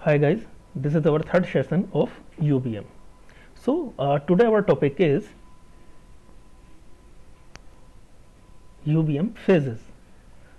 Hi guys, this is our third session of UBM. Today our topic is UBM phases.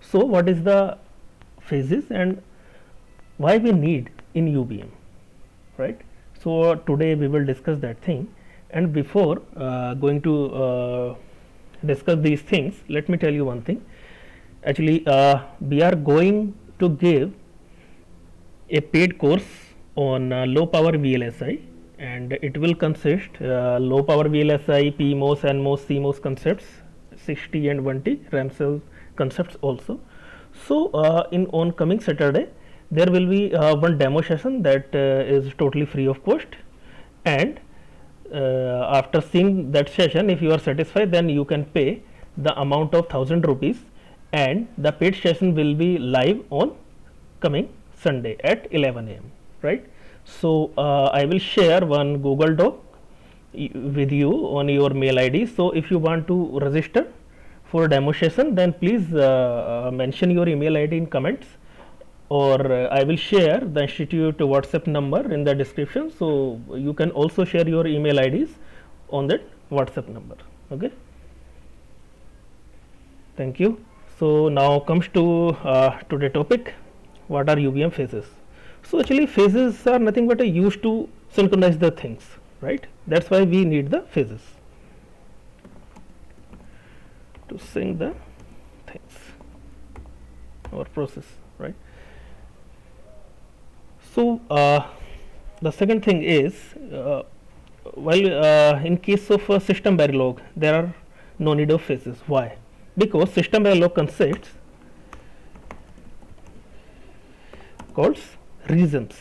So what is the phases and why we need in UBM, right? So today we will discuss that thing, and before going to discuss these things, let me tell you one thing. Actually, we are going to give a paid course on low power VLSI, and it will consist low power VLSI, PMOS, NMOS, CMOS concepts, 60 and 1T RAM cell concepts also. So in on coming Saturday there will be one demo session that is totally free of cost, and after seeing that session, if you are satisfied, then you can pay the amount of 1000 rupees, and the paid session will be live on coming Sunday at 11 a.m. Right? So I will share one Google Doc with you on your mail ID. So if you want to register for demo session, then please mention your email ID in comments, or I will share the institute WhatsApp number in the description. So you can also share your email IDs on that WhatsApp number. Okay. Thank you. So now comes to today topic. What are UVM phases? So actually phases are nothing but a use to synchronize the things, right? That's why we need the phases to sync the things or process, right? So the second thing is, in case of system Verilog, there are no need of phases. Why? Because system Verilog consists called regions,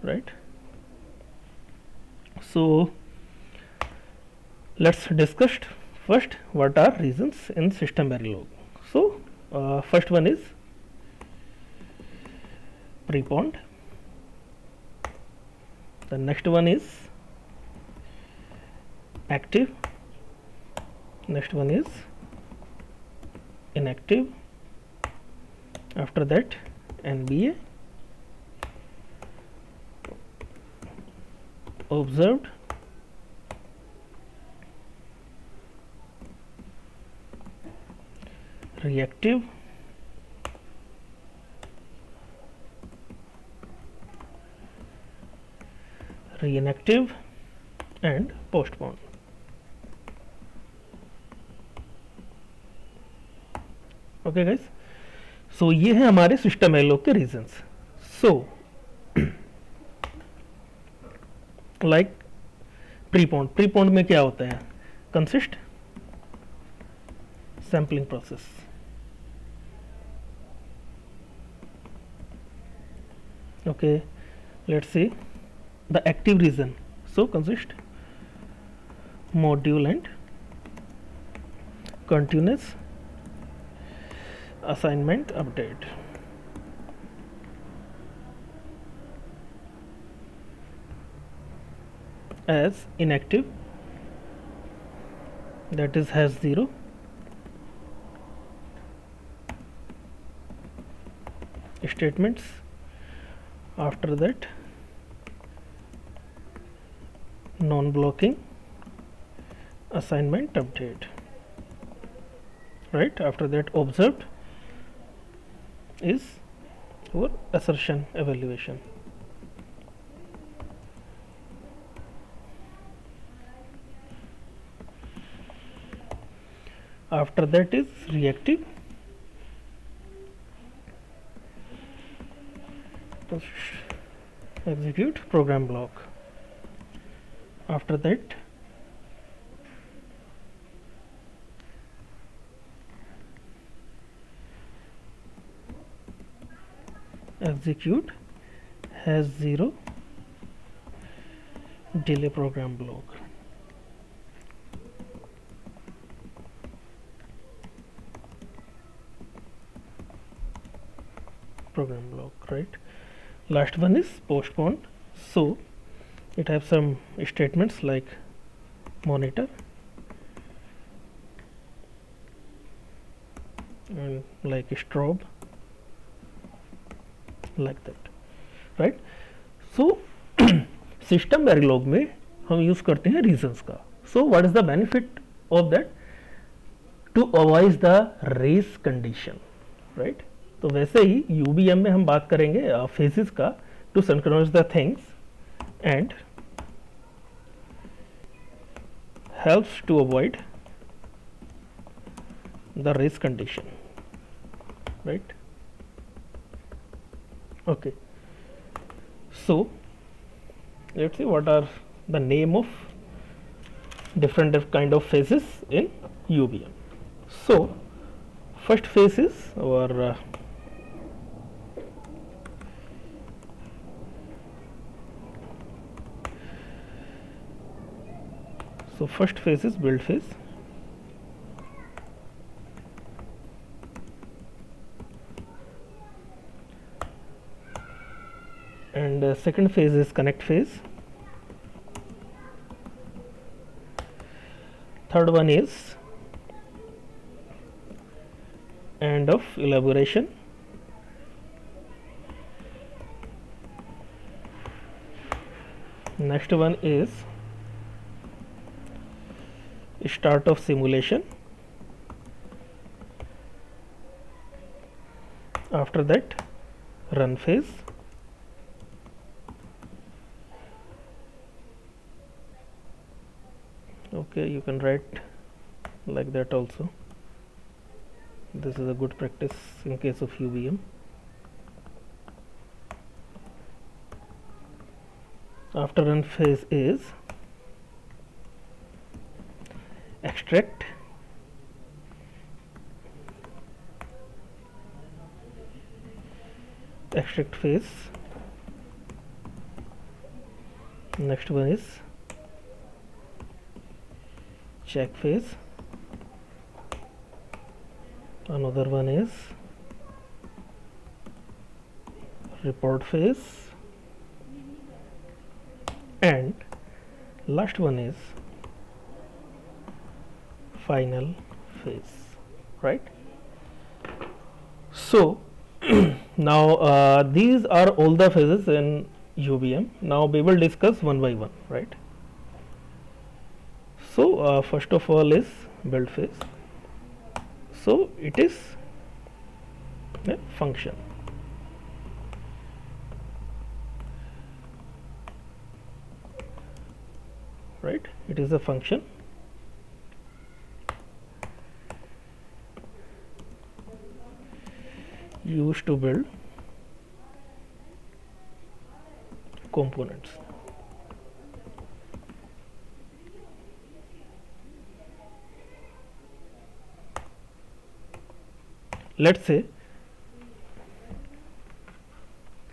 right? So let's discuss first what are regions in system Verilog. So first one is prepond, the next one is active, next one is inactive, after that NBA, observed, reactive, reinactive, and postpone. Okay guys, so ये है हमारे system एलोग के reasons. So like प्रीपॉन्ड में क्या होता है? Consist sampling process. Okay, let's see the active region. So consist module and continuous assignment update. As inactive, that is has 0, statements, after that non-blocking assignment update, right? After that observed is our assertion evaluation. After that is reactive, execute program block. After that execute has 0 delay program block. Program block, right? Last one is postpone. So it has some statements like monitor, and like strobe, like that, right? So system Verilog में हम use करते हैं reasons का. So what is the benefit of that? To avoid the race condition, right? तो वैसे ही UBM में हम बात करेंगे फेजेस का, to synchronise the things and helps to avoid the race condition, right? Okay, so let's see what are the name of different kind of phases in UBM. So first phase is our first phase is build phase, and second phase is connect phase, third one is end of elaboration, next one is start of simulation, after that run phase, okay, you can write like that also. This is a good practice in case of UVM. After run phase is extract, phase, next one is check phase, another one is report phase, and last one is final phase, right? So now these are all the phases in UVM. Now we will discuss one by one, right? So first of all is build phase. So it is a function, right? It is a function used to build components. Let's say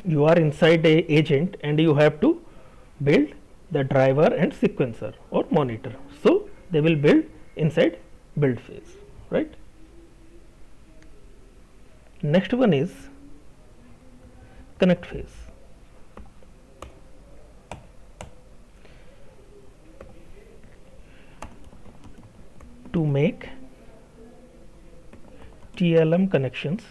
you are inside a agent and you have to build the driver and sequencer or monitor. So they will build inside build phase, right? Next one is connect phase. To make TLM connections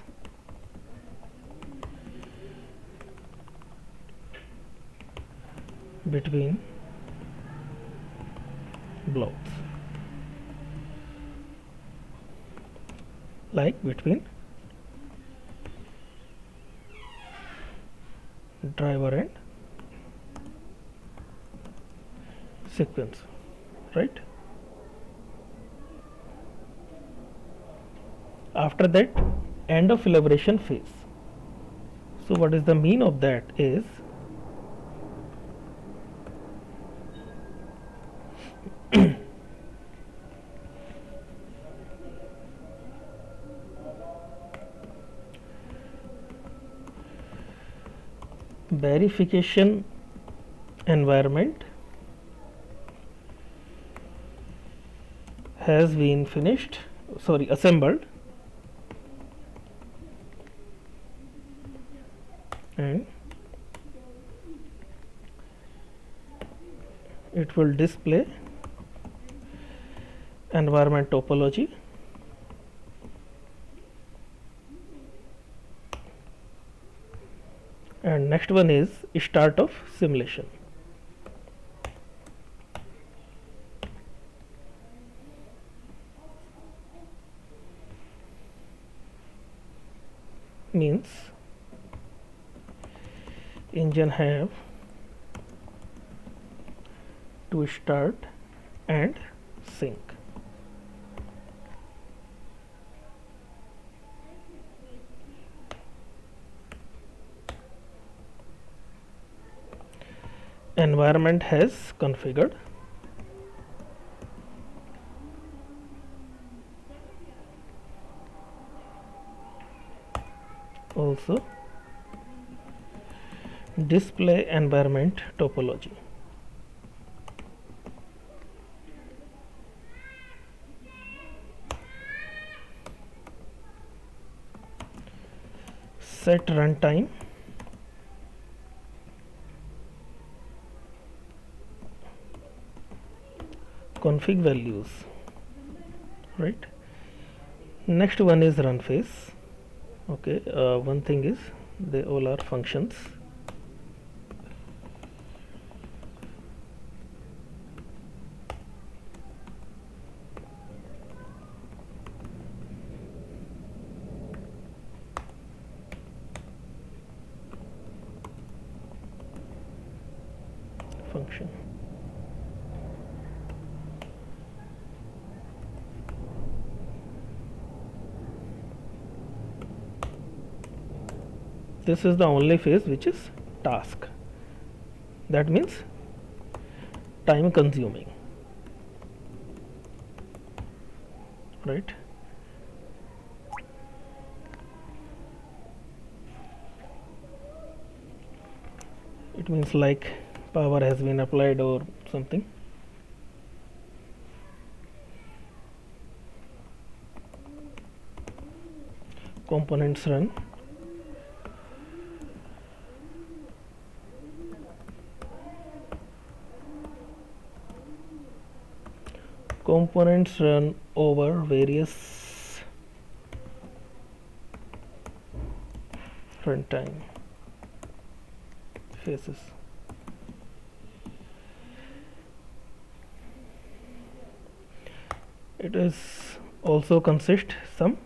between blocks, like between driver and sequence, right? After that, end of elaboration phase. So what is the mean of that is verification environment has been assembled, and it will display environment topology and next one is start of simulation. Means engine have to start and sync. Environment has configured. Also display environment topology. Set runtime. Config values, right? Next one is run phase. Okay, one thing is they all are functions. Function. This is the only phase which is task. That means time consuming, right? It means like power has been applied or something. Components run. Components run over various runtime phases. It is also consist some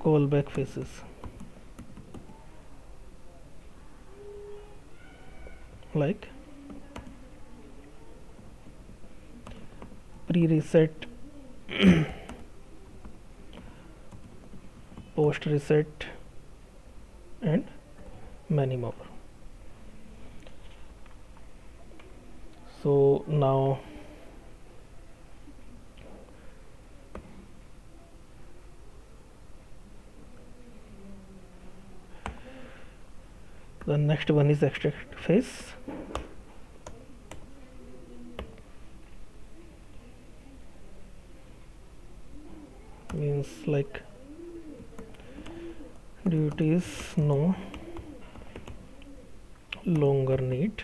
callback phases, like pre-reset, post-reset, and many more. So now the next one is extract phase. Means like duties no longer need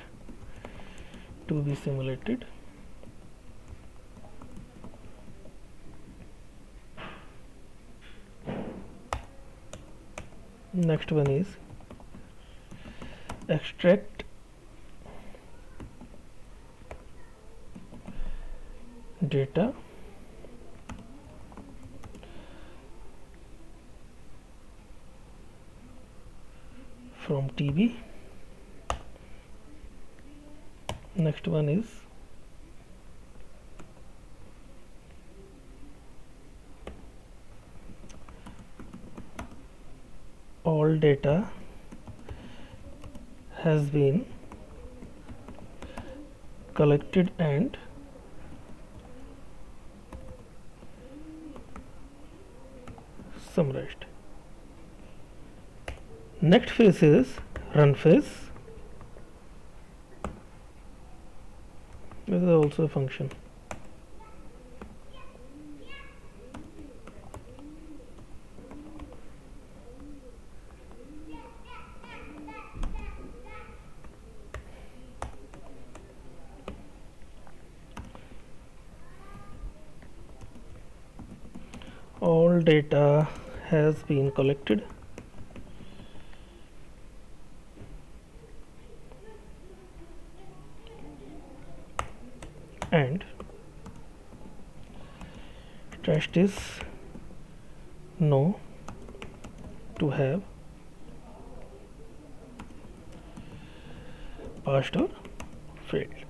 to be simulated. Next one is extract data from TB. Next one is all data has been collected and summarized. Next phase is run phase. This is also a function. all data has been collected and test is no to have passed or failed.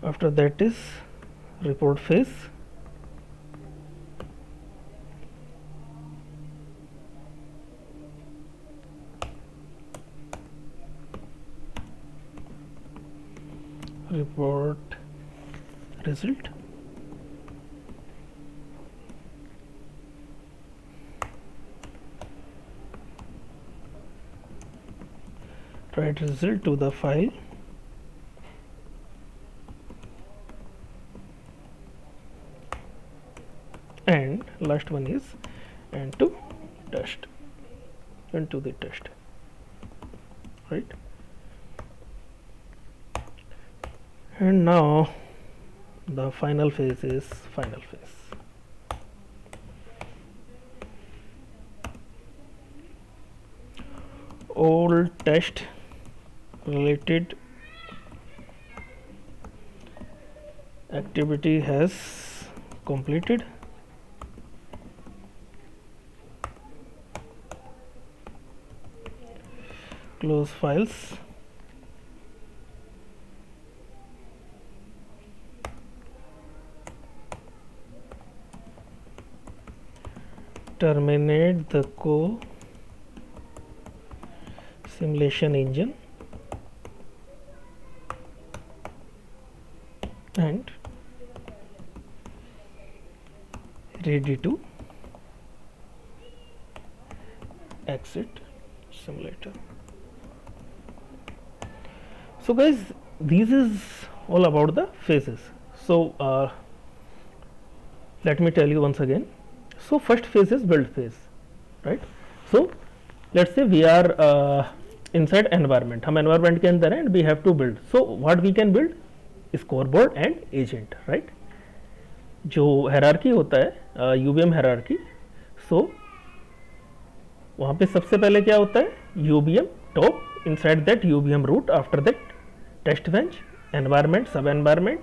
After that is report phase. Report result. Write result to the file and last one is and to test and to the test, right? And now the final phase is final phase. All test related activity has completed. Close files. Terminate the simulation engine and ready to exit simulator. So guys, this is all about the phases. So let me tell you once again. So first phase is build phase, right? So let's say we are inside environment, हम environment के अंदर हैं and we have to build. So what we can build? Scoreboard and agent, right? जो hierarchy होता है UVM hierarchy, so वहाँ पे सबसे पहले क्या होता है UVM top, inside that UVM root, after that test bench, environment, sub environment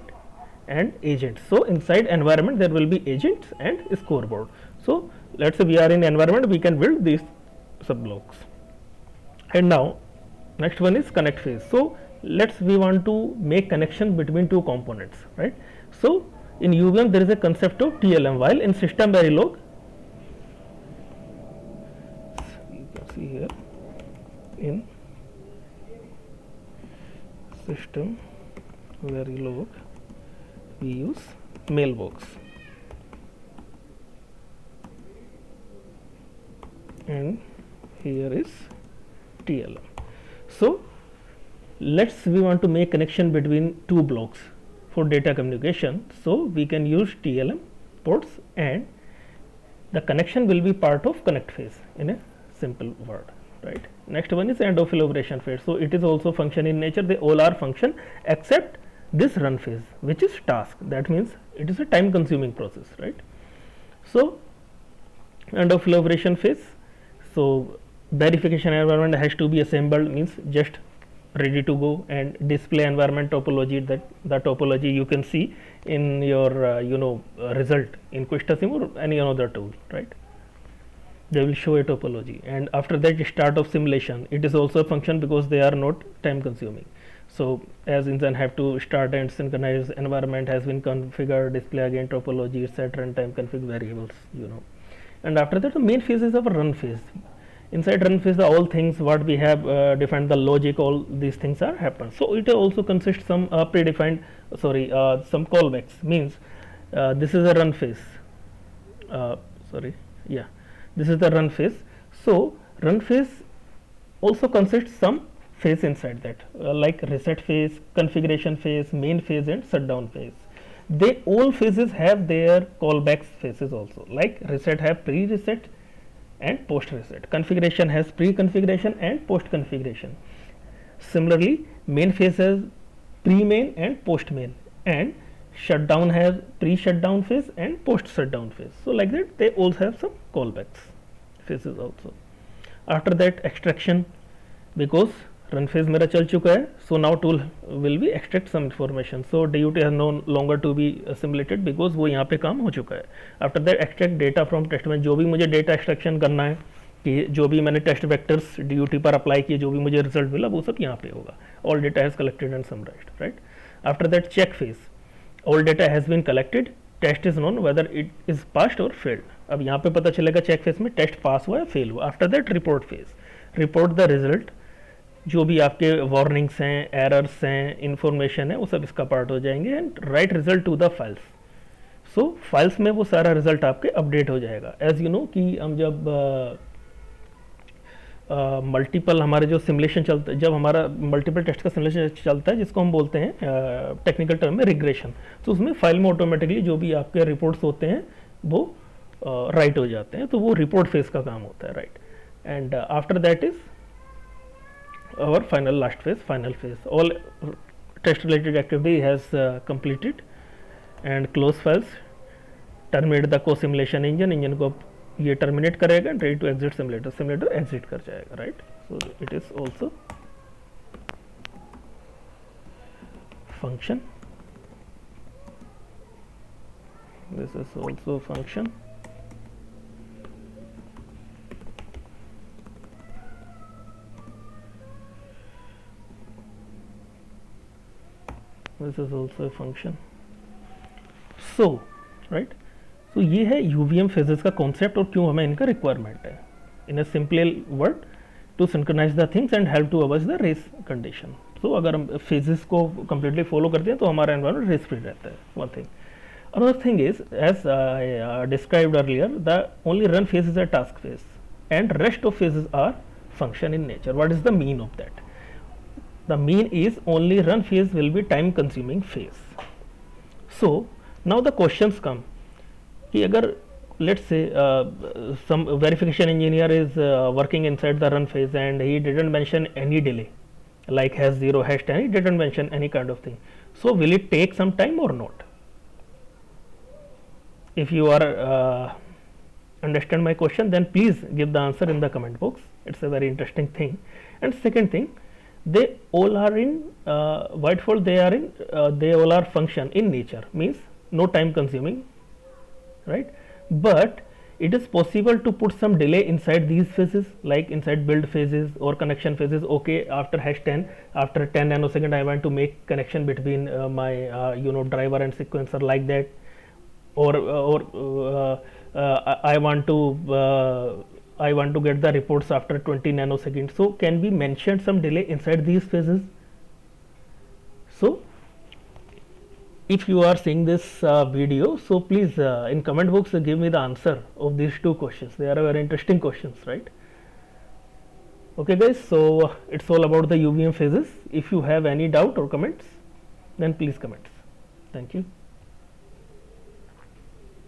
and agents. So inside environment there will be agents and scoreboard. So let's say we are in environment, we can build these sub blocks. And now next one is connect phase. So we want to make connection between two components, right? So in UVM there is a concept of TLM, while in system Verilog, you can see here in system Verilog we use mailbox and here is TLM. So we want to make connection between two blocks for data communication, so we can use TLM ports and the connection will be part of connect phase in a simple word, right? Next one is end of elaboration phase. So it is also function in nature, they all are function except this run phase, which is task. That means it is a time consuming process, right? So end of elaboration phase, so verification environment has to be assembled, means just ready to go, and display environment topology, that the topology you can see in your result in QuistaSim or any another tool, right? They will show a topology, and after that start of simulation, it is also a function because they are not time consuming. So as engine have to start and synchronize, environment has been configured, display again topology, set runtime config variables, and after that the main phase is our run phase. Inside run phase, all things what we have defined, the logic, all these things are happen. So it also consists some predefined, some callbacks, means this is a run phase. This is the run phase. So run phase also consists some phase inside that, like reset phase, configuration phase, main phase and shutdown phase. They all phases have their callbacks phases also, like reset have pre-reset and post reset, configuration has pre-configuration and post configuration. Similarly, main phase has pre-main and post-main, and shutdown has pre-shutdown phase and post-shutdown phase. So like that they also have some callbacks phases also. After that extraction, because run phase मेरा चल चुका है, so now tool will be extract some information. So DUT has no longer to be assimilated because वो यहाँ पे काम हो चुका है. After that extract data from test में जो भी मुझे data extraction करना है कि जो भी मैंने टेस्ट वेक्टर्स DUT पर अप्लाई किए, जो भी मुझे रिजल्ट मिला वो सब यहाँ पे होगा. All data has collected and summarised, right. After that check phase, all data has been collected, test is known whether it is passed और फेल्ड. अब यहाँ पे पता चलेगा चेक फेज में टेस्ट पास हुआ है फेल हुआ. After that report phase, report the result, जो भी आपके वार्निंग्स हैं, एरर्स हैं, इंफॉर्मेशन है, वो सब इसका पार्ट हो जाएंगे. And write result to the files. So files में वो सारा रिजल्ट आपके अपडेट हो जाएगा. एज यू नो कि हम जब मल्टीपल हमारे जो सिमुलेशन चलता है, जब हमारा मल्टीपल टेस्ट का सिमुलेशन चलता है जिसको हम बोलते हैं टेक्निकल टर्म में रिग्रेशन, तो उसमें फाइल में ऑटोमेटिकली जो भी आपके रिपोर्ट्स होते हैं वो राइट हो जाते हैं. तो वो रिपोर्ट फेज का काम होता है, right. And after that is our final last phase, final phase. All test related activity has completed and close files, terminate the co-simulation engine. Engine को ये टर्मिनेट करेगा and ready to exit simulator, simulator exit कर जाएगा, right. So it is also function, this is also function. This is also a function. So, right? So ये है UVM phases का concept और क्यों हमें इनका रिक्वायरमेंट है. In a simple word, to synchronise the things and help to avoid the race condition. तो अगर हम फेजेस को कंप्लीटली फॉलो करते हैं तो हमारा एनवायरमेंट रेस फ्री रहता है. One thing. Another thing is, as I described earlier, the only run phase is a task phase and rest of phases are function in nature. What is the mean of that? The mean is only run phase will be time consuming phase. So now the questions come कि अगर let's say some verification engineer is working inside the run phase and he didn't mention any delay like hash 0, hash 10, he didn't mention any kind of thing. So will it take some time or not? If you are understand my question, then please give the answer in the comment box. It's a very interesting thing. And second thing, they all are in by default they are in they all are function in nature, means no time consuming, right. But it is possible to put some delay inside these phases, like inside build phases or connection phases. Okay, after hash 10, after 10 nanosecond I want to make connection between my driver and sequencer, like that. Or I want to get the reports after 20 nanoseconds. So can we mention some delay inside these phases? So if you are seeing this video, so please in comment box give me the answer of these two questions. They are very interesting questions, right? Okay guys, so it's all about the UVM phases. If you have any doubt or comments, then please comment. Thank you.